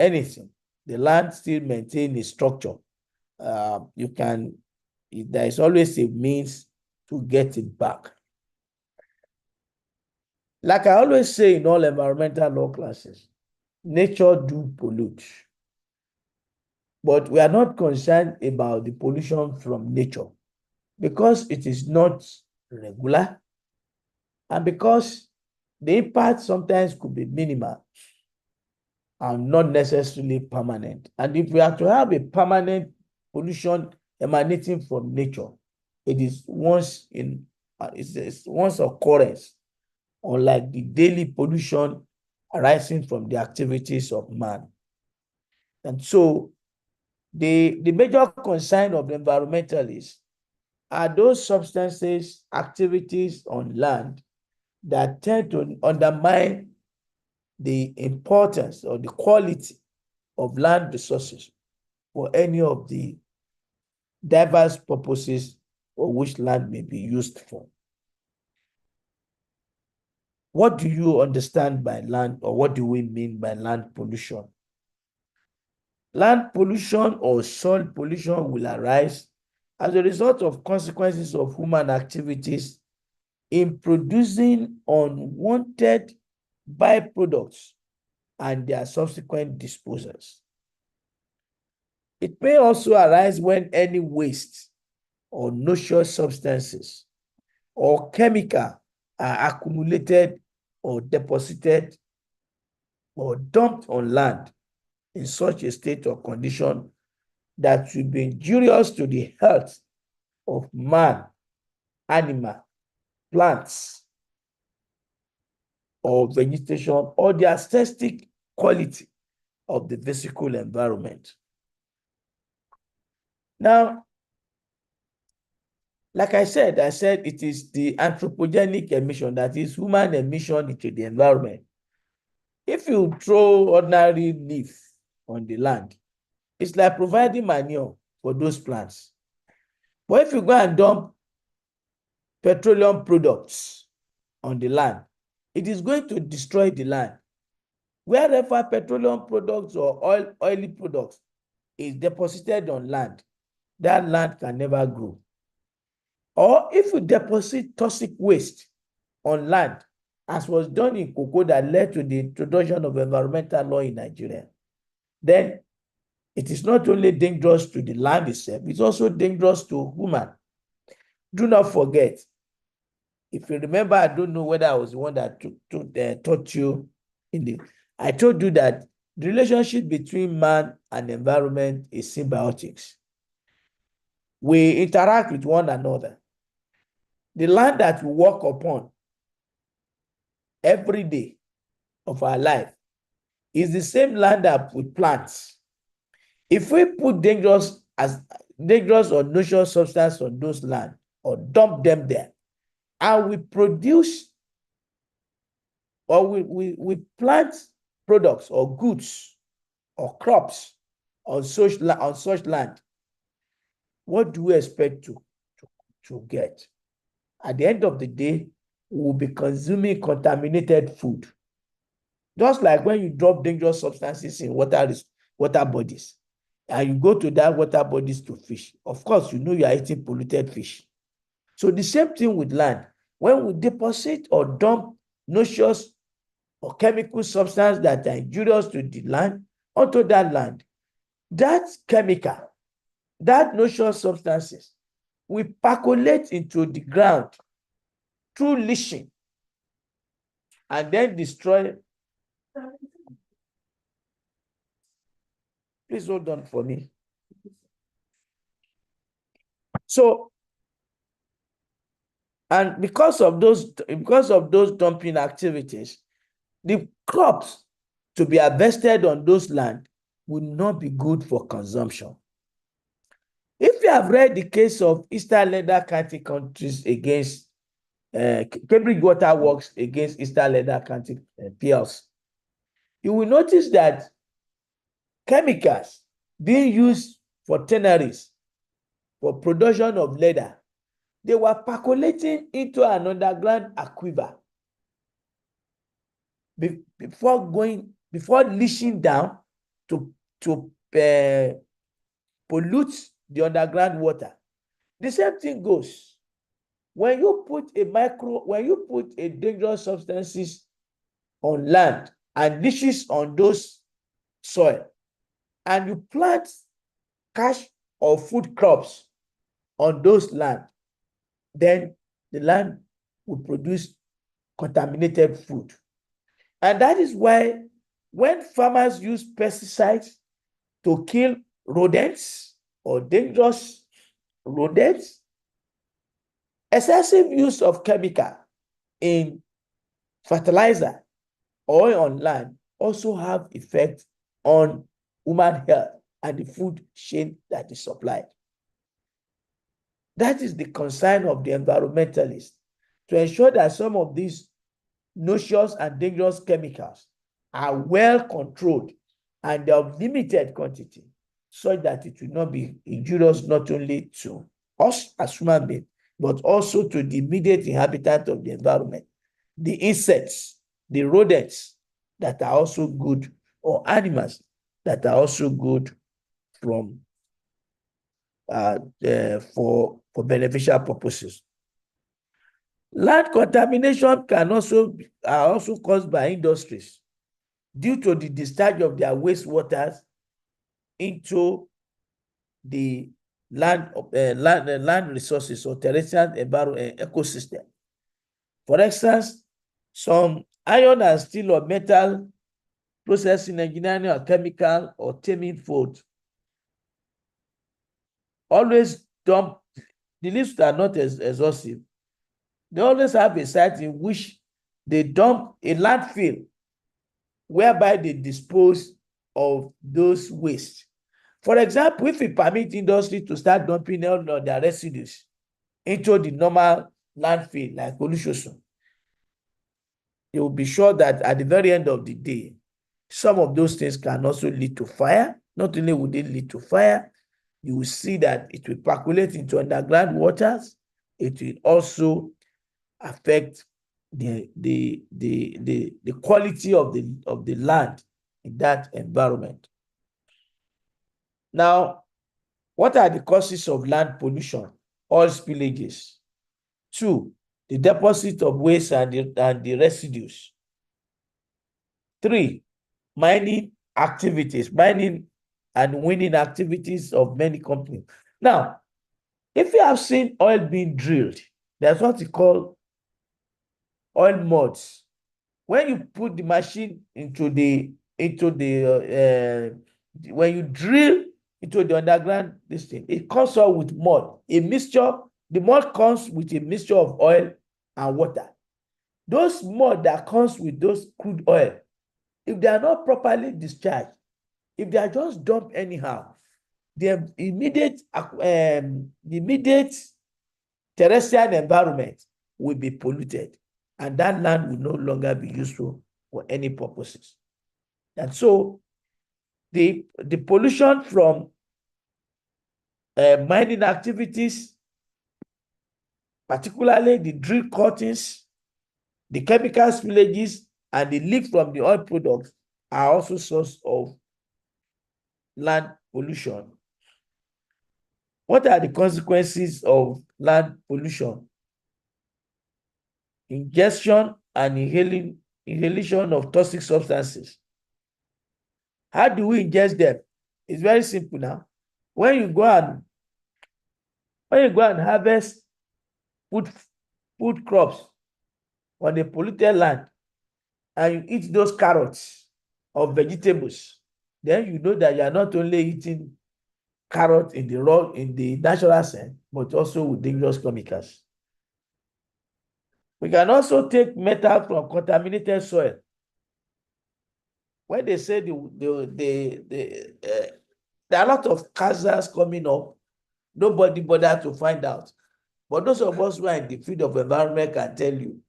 anything, the land still maintains a structure. There is always a means to get it back. Like I always say in all environmental law classes, nature do pollute. But we are not concerned about the pollution from nature because it is not regular and because the impact sometimes could be minimal and not necessarily permanent. And if we are to have a permanent pollution emanating from nature, it is once occurrence, unlike the daily pollution arising from the activities of man. And so the major concern of the environmentalists are those substances, activities on land that tend to undermine the importance or the quality of land resources for any of the diverse purposes for which land may be used for. What do you understand by land, or what do we mean by land pollution? Land pollution or soil pollution will arise as a result of consequences of human activities in producing unwanted byproducts and their subsequent disposals. It may also arise when any waste or noxious substances or chemical are accumulated or deposited or dumped on land in such a state or condition that will be injurious to the health of man, animal, plants, or vegetation, or the aesthetic quality of the physical environment. Now, like I said it is the anthropogenic emission, that is human emission into the environment. If you throw ordinary leaf on the land, it's like providing manure for those plants. But if you go and dump petroleum products on the land, it is going to destroy the land. Wherever petroleum products or oily products is deposited on land, that land can never grow. Or if you deposit toxic waste on land, as was done in cocoa that led to the introduction of environmental law in Nigeria, then it is not only dangerous to the land itself, it's also dangerous to human. Do not forget, if you remember, I don't know whether I was the one that taught you I told you that the relationship between man and environment is symbiotics. We interact with one another. The land that we walk upon every day of our life is the same land that we plant. If we put dangerous or noxious substance on those land or dump them there, and we produce or we plant products or goods or crops on such land, what do we expect to get? At the end of the day, we will be consuming contaminated food. Just like when you drop dangerous substances in water bodies, and you go to that water bodies to fish, of course, you know you are eating polluted fish. So the same thing with land. When we deposit or dump noxious or chemical substance that are injurious to the land onto that land, that chemical, that noxious substances will percolate into the ground through leaching and then destroy. Please hold on for me. So, and because of those dumping activities, the crops to be harvested on those land will not be good for consumption. If you have read the case of Eastern Leather County countries against Cambridge Water Works against Eastern Leather County PLC, you will notice that chemicals being used for tanneries for production of leather, they were percolating into an underground aquifer before leaching down to pollute the underground water. The same thing goes when you put a dangerous substances on land and leaches on those soil, and you plant cash or food crops on those land, then the land will produce contaminated food. And that is why when farmers use pesticides to kill rodents or dangerous rodents, excessive use of chemical in fertilizer or on land also have effect on human health and the food chain that is supplied. That is the concern of the environmentalists, to ensure that some of these noxious and dangerous chemicals are well controlled and of limited quantity, such that it will not be injurious not only to us as human beings, but also to the immediate inhabitant of the environment, the insects, the rodents that are also good, or animals that are also good from for beneficial purposes. Land contamination are also caused by industries due to the discharge of their wastewaters into the land resources or terrestrial ecosystem. For instance, some iron and steel or metal processing, engineering, or chemical or teeming fields always dump. The lists are not exhaustive. They always have a site in which they dump a landfill whereby they dispose of those wastes. For example, if we permit industry to start dumping all of their residues into the normal landfill like Olusosun, you will be sure that at the very end of the day, some of those things can also lead to fire. Not only would it lead to fire, you will see that it will percolate into underground waters. It will also affect the quality of the land in that environment. Now, what are the causes of land pollution? Oil spillages. 2, the deposit of waste and the residues. 3, mining and winning activities of many companies. Now, if you have seen oil being drilled, there's what we call oil muds. When you put the machine when you drill into the underground, it comes out with mud, a mixture. The mud comes with a mixture of oil and water. Those mud that comes with those crude oil, if they are not properly discharged, if they are just dumped anyhow, the immediate terrestrial environment will be polluted, and that land will no longer be useful for any purposes. And so the pollution from mining activities, particularly the drill cuttings, the chemical spillages, and the leak from the oil products, are also source of land pollution. What are the consequences of land pollution? Ingestion and inhalation of toxic substances. How do we ingest them? It's very simple now. When you go and harvest food crops on a polluted land, and you eat those carrots or vegetables, then you know that you are not only eating carrot in the natural sense, but also with dangerous chemicals. We can also take metal from contaminated soil. When they say there are a lot of cancers coming up, nobody bothered to find out. But those of us who are in the field of environment can tell you,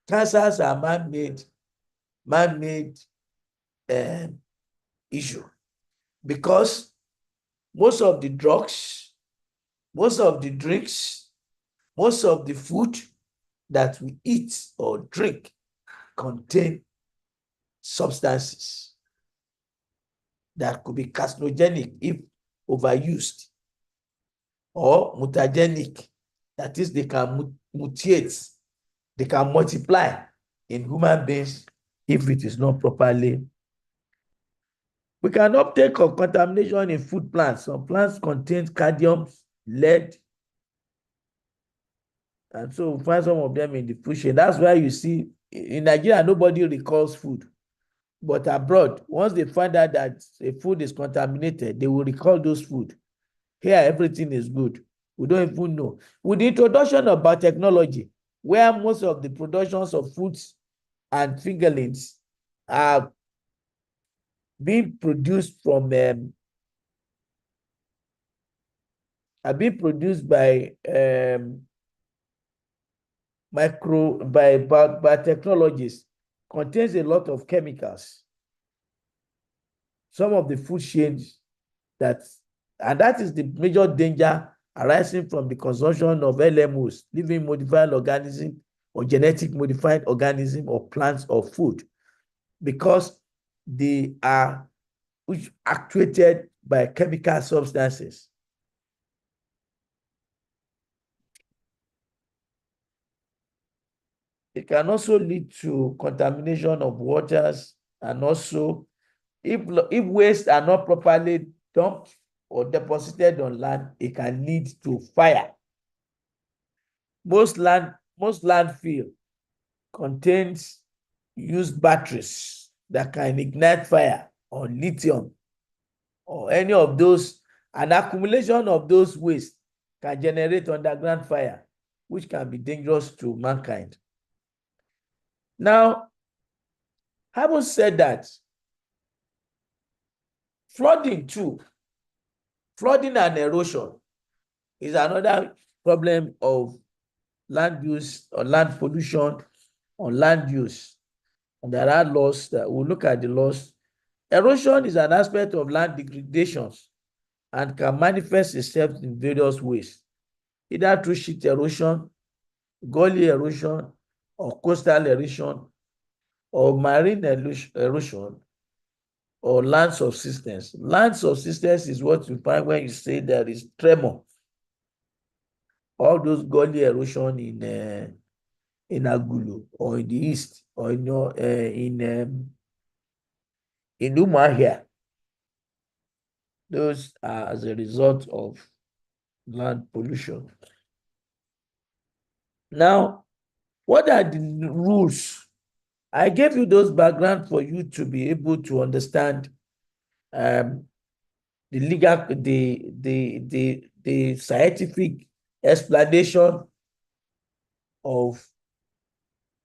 cancers are man-made issue, because most of the drugs, most of the drinks, most of the food that we eat or drink contain substances that could be carcinogenic if overused, or mutagenic, that is, they can mutate, they can multiply in human beings if it is not properly. We can uptake of contamination in food plants. Some plants contain cadmium, lead, and so we find some of them in the food chain. That's why you see in Nigeria, nobody recalls food. But abroad, once they find out that a food is contaminated, they will recall those food. Here, everything is good. We don't even know. With the introduction of biotechnology, where most of the productions of foods and fingerlings are being produced from are being produced by biotechnologies, contains a lot of chemicals. Some of the food chains and that is the major danger arising from the consumption of LMOs, living modified organism or genetic modified organism or plants or food, because they are actuated by chemical substances. It can also lead to contamination of waters, and also if waste are not properly dumped or deposited on land, it can lead to fire. Most landfill contains used batteries that can ignite fire, or lithium, or any of those. An accumulation of those waste can generate underground fire, which can be dangerous to mankind. Now, having said that, flooding and erosion is another problem of land use or land pollution on land use. And there are laws that we'll look at the laws. Erosion is an aspect of land degradation and can manifest itself in various ways, either through sheet erosion, gully erosion, or coastal erosion, or marine erosion, or land subsidence. Land subsidence is what you find when you say there is tremor. All those gully erosion in Agulu, or in the east, or in Umuahia, those are as a result of land pollution. Now, what are the rules? I gave you those background for you to be able to understand the legal, the scientific explanation of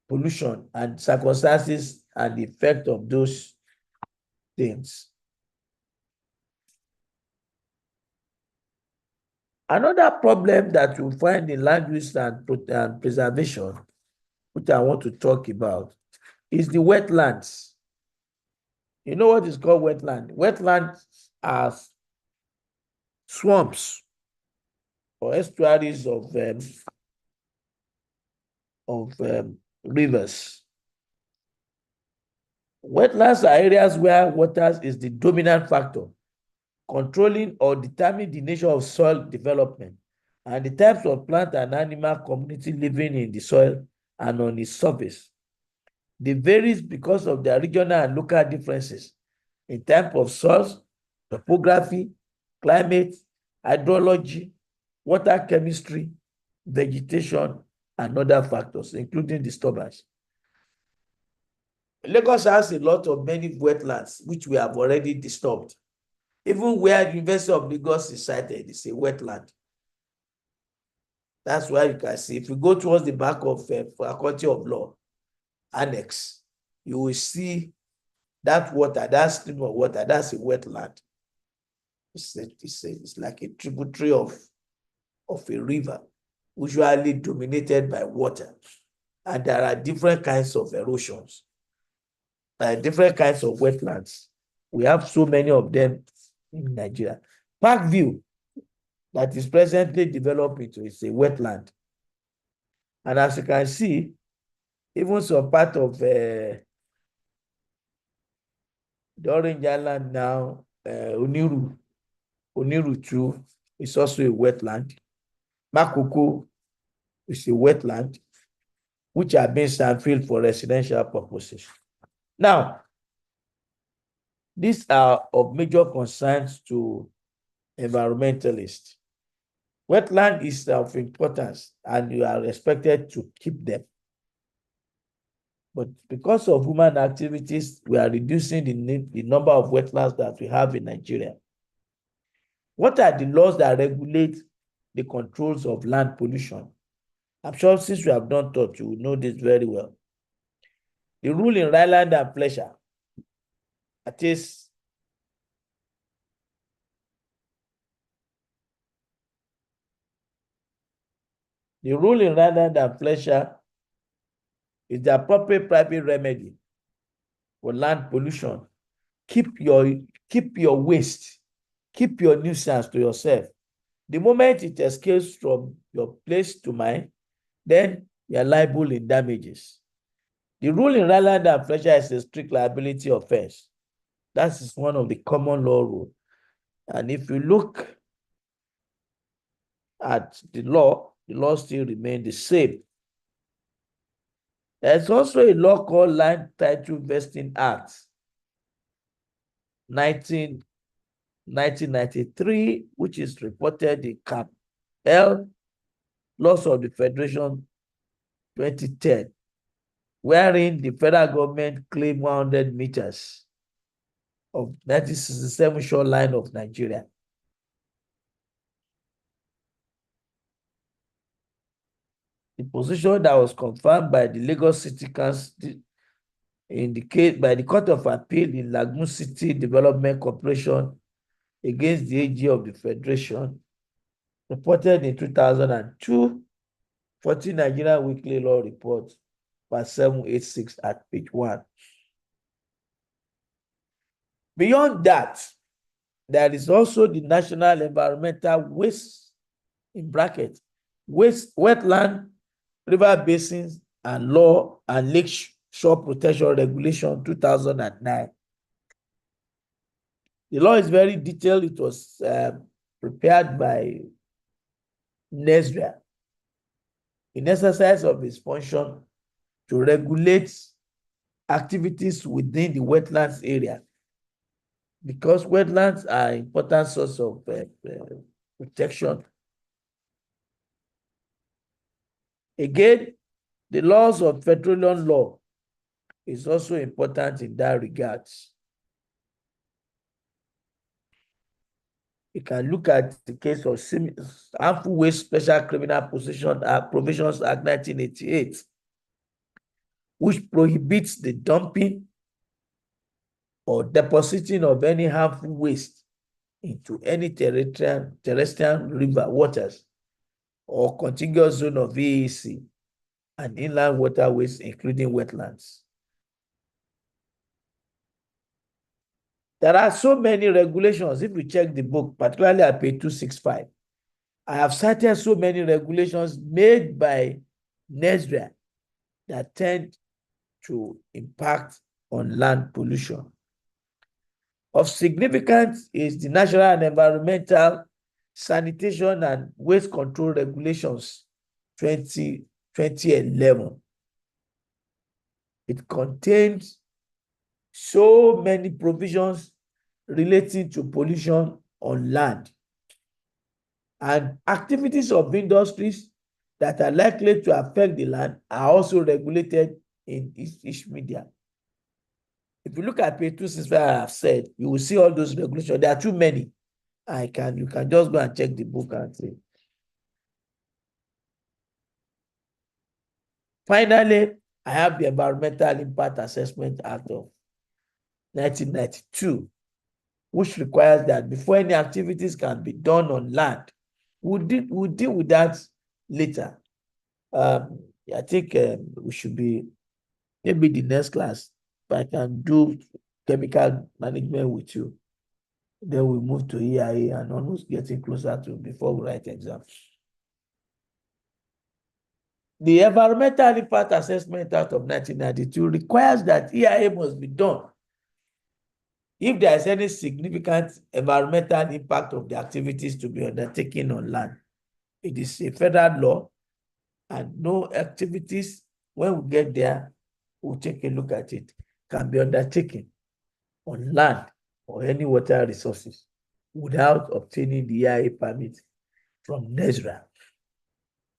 pollution and circumstances and the effect of those things. Another problem that you find in land use and preservation, which I want to talk about, is the wetlands. You know what is called wetland? Wetlands are swamps or estuaries of rivers. Wetlands are areas where water is the dominant factor, controlling or determining the nature of soil development and the types of plant and animal community living in the soil and on its surface. They vary because of their regional and local differences in terms of soils, topography, climate, hydrology, water chemistry, vegetation, and other factors, including disturbance. Lagos has a lot of many wetlands, which we have already disturbed. Even where the University of Lagos is sited, it's a wetland. That's why you can see, if you go towards the back of Faculty of Law, Annex, you will see that water, that stream of water, that's a wetland. It's like a tributary of a river, usually dominated by water. And there are different kinds of erosions, different kinds of wetlands. We have so many of them in Nigeria. Parkview, that is presently developed into, is a wetland. And as you can see, even some part of the Orange Island now Oniru. Oniru too is also a wetland. Makoko is a wetland, which are being sandfilled for residential purposes. Now, these are of major concerns to environmentalists. Wetland is of importance and you are expected to keep them. But because of human activities, we are reducing the number of wetlands that we have in Nigeria. What are the laws that regulate the controls of land pollution? I'm sure since we have done taught, you will know this very well. The rule in Rhineland and Pleasure, that is, the rule in Rhineland and Pleasure is the appropriate private remedy for land pollution. Keep your waste, keep your nuisance to yourself. The moment it escapes from your place to mine, then you are liable in damages. The rule in Rhineland and Pleasure is a strict liability offense. That is one of the common law rules. And if you look at the law still remains the same. There's also a law called Land Title Vesting Act, 1993, which is reported in Cap L, Laws of the Federation 2010, wherein the federal government claimed 100 meters of 1967 shoreline of Nigeria. The position that was confirmed by the Lagos City Council in the case by the Court of Appeal in Lagoon City Development Corporation against the AG of the Federation, reported in 2002, 14 Nigeria Weekly Law Report, part 786 at page 1. Beyond that, there is also the National Environmental Waste, in brackets, Waste, Wetland, River Basins, and Law and Lake Shore Protection Regulation 2009. The law is very detailed. It was prepared by NESRA in exercise of its function to regulate activities within the wetlands area, because wetlands are an important source of protection. Again, the laws of petroleum law is also important in that regard. You can look at the case of Harmful Waste Special Criminal Provisions Act 1988, which prohibits the dumping or depositing of any harmful waste into any terrestrial river waters or contiguous zone of VAC and inland waterways, including wetlands. There are so many regulations. If you check the book, particularly at page 265, I have cited so many regulations made by NESRA that tend to impact on land pollution. Of significance is the National and Environmental Sanitation and Waste Control Regulations 2011. It contains so many provisions relating to pollution on land, and activities of industries that are likely to affect the land are also regulated in each media. If you look at page 265, I have said, you will see all those regulations. There are too many. You can just go and check the book and see. Finally, I have the Environmental Impact Assessment Act of 1992, which requires that before any activities can be done on land, we'll deal with that later. I think we should be, maybe the next class, but I can do chemical management with you. Then we move to EIA and almost getting closer to before we write exams. The Environmental Impact Assessment Act of 1992 requires that EIA must be done if there is any significant environmental impact of the activities to be undertaken on land. It is a federal law, and no activities, when we get there, we'll take a look at it, can be undertaken on land or any water resources without obtaining the EIA permit from NESRA,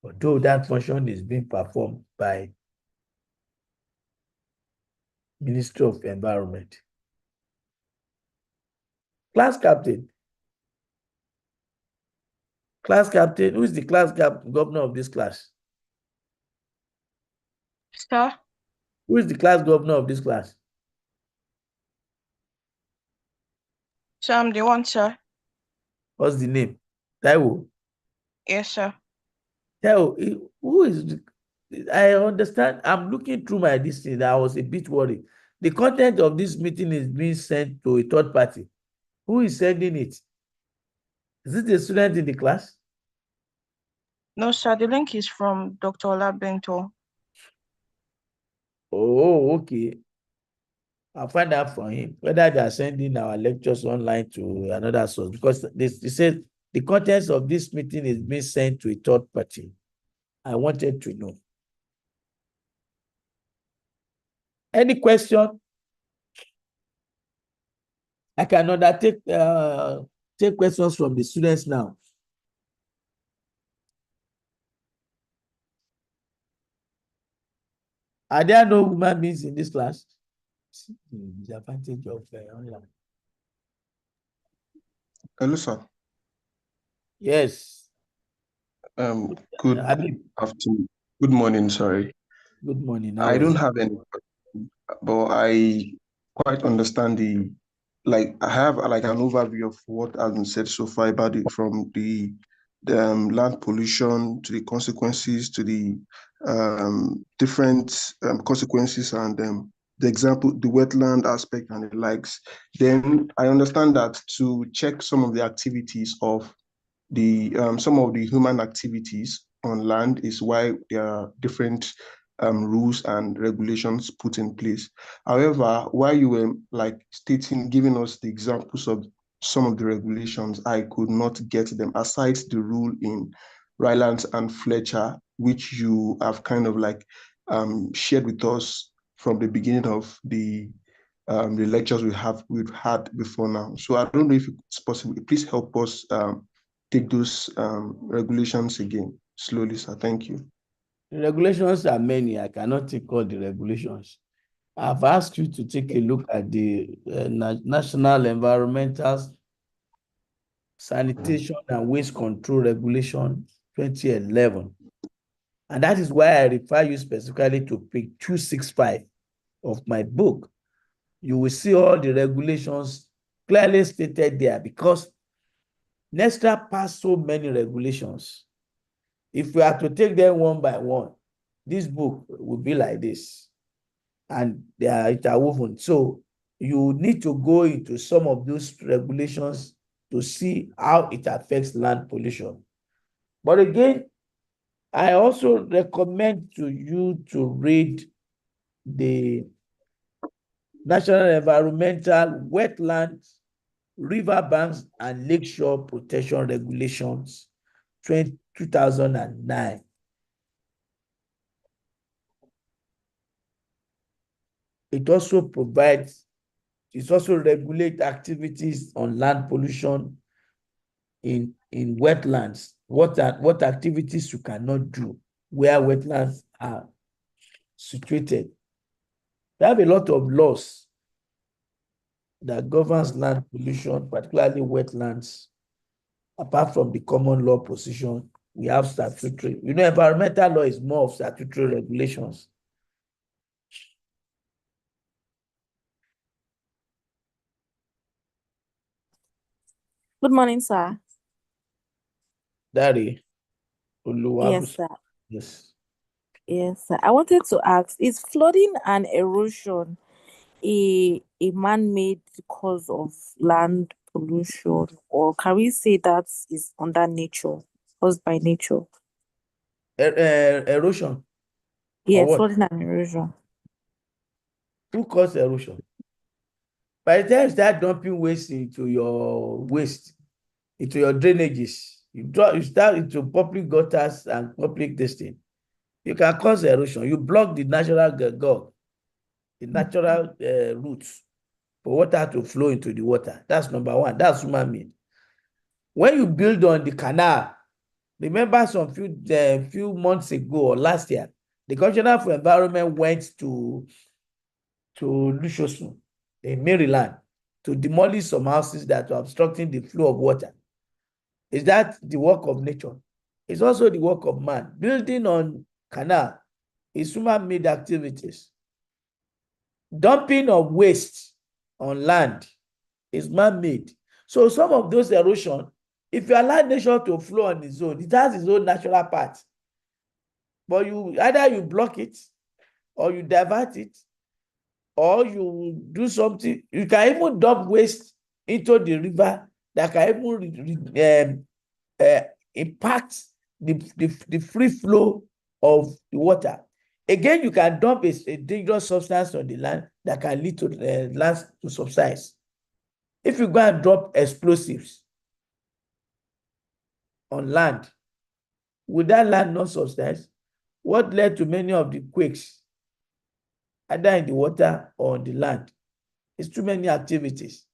although that function is being performed by Ministry of Environment. Class captain. Class captain, who is the governor of this class? Sir? Who is the class governor of this class? Sir, I'm the one, sir. What's the name? Taiwo? Yes, sir. Taiwo, who is I understand. I'm looking through my distance. I was a bit worried. The content of this meeting is being sent to a third party. Who is sending it? Is it a student in the class? No, sir. The link is from Dr. Olabento. Oh, okay. I'll find out from him whether they are sending our lectures online to another source, because they said the contents of this meeting is being sent to a third party. I wanted to know. Any question? I can undertake take questions from the students now. Are there no human beings in this class? The disadvantage of online. Hello, sir. Yes. Good Habib, afternoon. Good morning, sorry. good morning. I don't have any, but I quite understand I have like an overview of what has been said so far about it, from the land pollution to the consequences to the different consequences, and the example, the wetland aspect and the likes. Then I understand that to check some of the activities of the some of the human activities on land is why there are different rules and regulations put in place. However, while you were giving us the examples of some of the regulations, I could not get them, aside the rule in Rylands and Fletcher, which you have kind of shared with us from the beginning of the lectures we've had before now. So I don't know if it's possible. Please help us take those regulations again slowly, sir. Thank you. The regulations are many. I cannot take all the regulations. I've asked you to take a look at the National Environmental Sanitation and Waste Control Regulation 2011. And that is why I refer you specifically to page 265 of my book. You will see all the regulations clearly stated there, because NESTA passed so many regulations. If we are to take them one by one, this book will be like this, and they are interwoven. So you need to go into some of those regulations to see how it affects land pollution. But again, I also recommend to you to read the National Environmental Wetlands, Riverbanks, and Lakeshore Protection Regulations 2009. It also provides, it also regulates activities on land pollution in wetlands. What activities you cannot do where wetlands are situated. We have a lot of laws that governs land pollution, particularly wetlands. Apart from the common law position, we have statutory. You know, environmental law is more of statutory regulations. Good morning, sir. Dari, Yes, sir. Yes. Yes, sir. I wanted to ask, is flooding and erosion a man-made cause of land pollution, or can we say that is under nature, caused by nature? Erosion. Yes, flooding and erosion. Who caused erosion? By the time you start dumping waste into your drainages, you start into public gutters and public distance, you can cause erosion. You block the natural the natural routes for water to flow into the water. That's number one. That's human made. When you build on the canal, remember some few months ago or last year, the Commissioner for Environment went to Lushosun in Maryland to demolish some houses that were obstructing the flow of water. Is that the work of nature? It's also the work of man. Building on canal is human-made activities. Dumping of waste on land is man-made. So some of those erosion, if you allow nature to flow on its own, it has its own natural path. But either you block it, or you divert it, or you do something. You can even dump waste into the river that can even impact the free flow of the water. Again, you can dump a dangerous substance on the land that can lead to land to subside. If you go and drop explosives on land, would that land not subside? What led to many of the quakes, either in the water or on the land? It's too many activities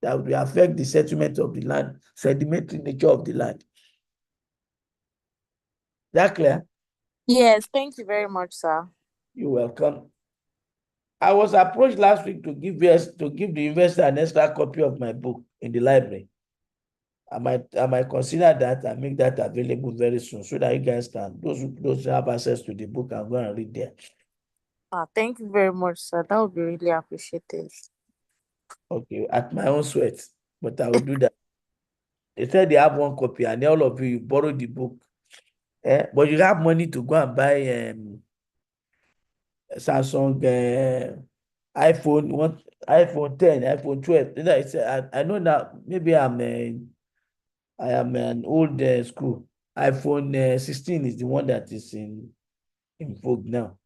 that will affect the settlement of the land, sedimentary nature of the land. Is that clear? Yes, thank you very much, sir. You're welcome. I was approached last week to give the investor an extra copy of my book in the library. I might consider that and make that available very soon so that you guys can, those who have access to the book, and go and read there. Thank you very much, sir. That would be really appreciated. Okay, at my own sweat, but I will do that. They said they have one copy, and all of you borrow the book. But you have money to go and buy Samsung iPhone 10, iPhone 12. You know, I know that maybe I am an old school. iPhone 16 is the one that is in vogue now.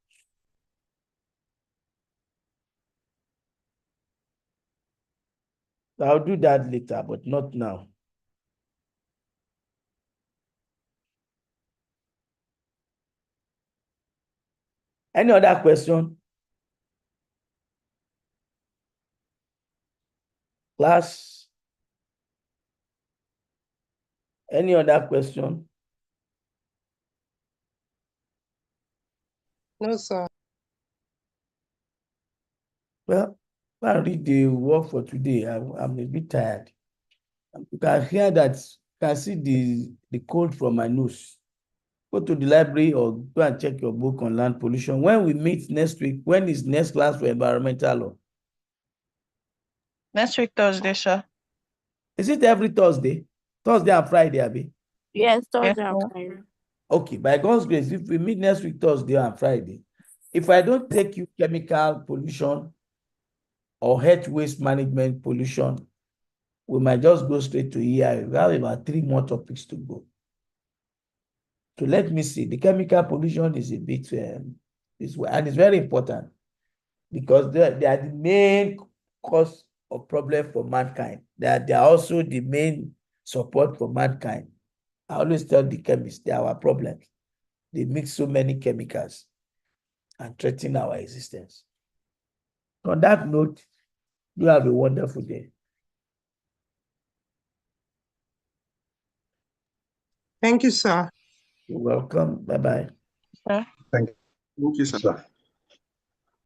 I'll do that later, but not now. Any other question? Class? Any other question? No, sir. Well, I'll read the work for today. I'm a bit tired. You can hear that, you can see the cold from my nose. Go to the library or go and check your book on land pollution. When we meet next week, when is next class for environmental law? Next week, Thursday, sir. Is it every Thursday? Thursday and Friday, Abi? Yes, Yes, Thursday and sir. Friday. Okay, by God's grace, if we meet next week, Thursday and Friday, if I don't take you chemical pollution or health waste management pollution, we might just go straight to EI. We have about 3 more topics to go. So let me see. The chemical pollution is a bit this way, and it's very important because they are the main cause of problem for mankind. They are also the main support for mankind. I always tell the chemists they are our problems. They mix so many chemicals and threaten our existence. On that note, you have a wonderful day. Thank you, sir. You're welcome. Bye-bye. Sir. Thank you, sir.